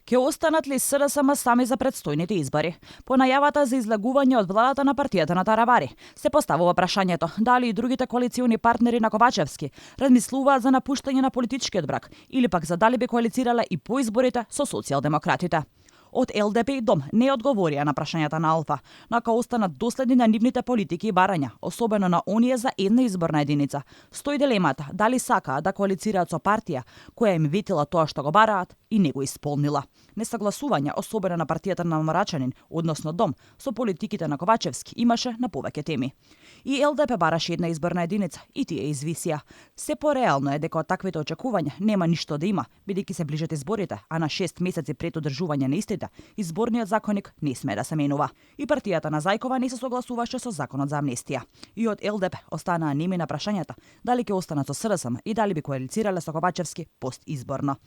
Ке останат ли СДСМ сами за предстојните избори? По најавата за излегување од владата на партијата на Таравари, се поставува прашањето дали и другите коалициони партнери на Ковачевски размислуваат за напуштање на политичкиот брак или пак за дали би коалицирале и по изборите со социјалдемократите. Од ЛДП и Дом не одговорија на прашањата на Алфа, нака останат доследни на нивните политики и барања, особено на оние за една изборна единица. Стои дилемата дали сакаат да коалицираат со партија која им ветила тоа што го бараат и не го исполнила. Несагласување, особено на партијата на Мрачанин, односно Дом, со политиките на Ковачевски имаше на повеќе теми. И ЛДП бараше една изборна единица и тие извисија. Се пореално е дека од таквите очекувања нема ништо да има, бидејќи се ближат изборите, а на 6 месеци пред одржување на истите, изборниот законник не сме да се менува. И партијата на Зајкова не се согласуваше со законот за амнестија. И од ЛДП останаа неми на прашањата дали ќе останат со СДСМ и дали би коалицирале со Ковачевски постизборно.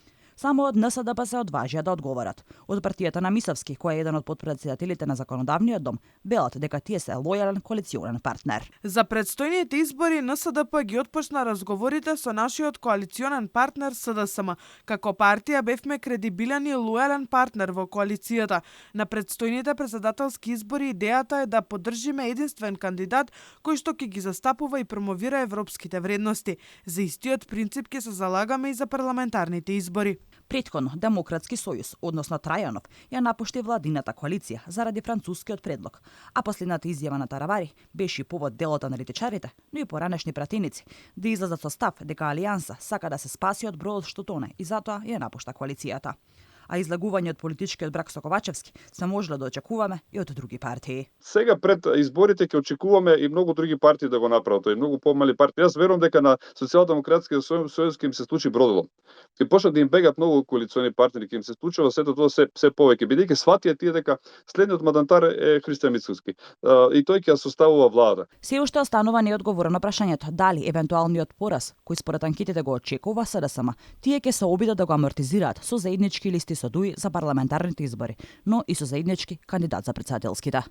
Само од НСДП се одважија да одговорат. Од партијата на Мисовски, кој е еден од подпредседателите на Законодавниот дом, велат дека тие се лојален коалиционен партнер. За предстојните избори НСДП ги отпочна разговорите со нашиот коалиционен партнер СДСМ. Како партија бевме кредибилен и лојален партнер во коалицијата. На предстојните претседателски избори идејата е да поддржиме единствен кандидат кој што ќе ги застапува и промовира европските вредности. За истиот принцип ќе се залагаме и за парламентарните избори. Претходно, Демократски сојуз, односно Трајанов, ја напушти владината коалиција заради францускиот предлог, а последната изјава на Таравари беше повод делот аналитичарите, но и поранешни пратеници, да излезат со став дека Алијанса сака да се спаси од бројот што тоне и затоа ја напушта коалицијата. А излагување од политичкиот брак со Ковачевски се можело да очекуваме и од други партии. Сега пред изборите ќе очекуваме и многу други партии да го направат, и многу помали партии. Јас верувам дека на Социјалдемократскиот сојуз ќе им се случи бродилом. Ќе почнат да им бегат многу коалициони партнери, ќе им се случува сето тоа се повеќе, бидејќи сватија тие дека следниот мандатар е Христијан Мицкоски и тој ќе ја составува влада. Се уште останува неодговорено прашањето дали евентуалниот пораз кој според анкетите го очекува СДСМ, тие ќе се обидат да го амортизираат со заеднички листи со ДУИ за парламентарните избори, но и со заеднички кандидат за претседателските.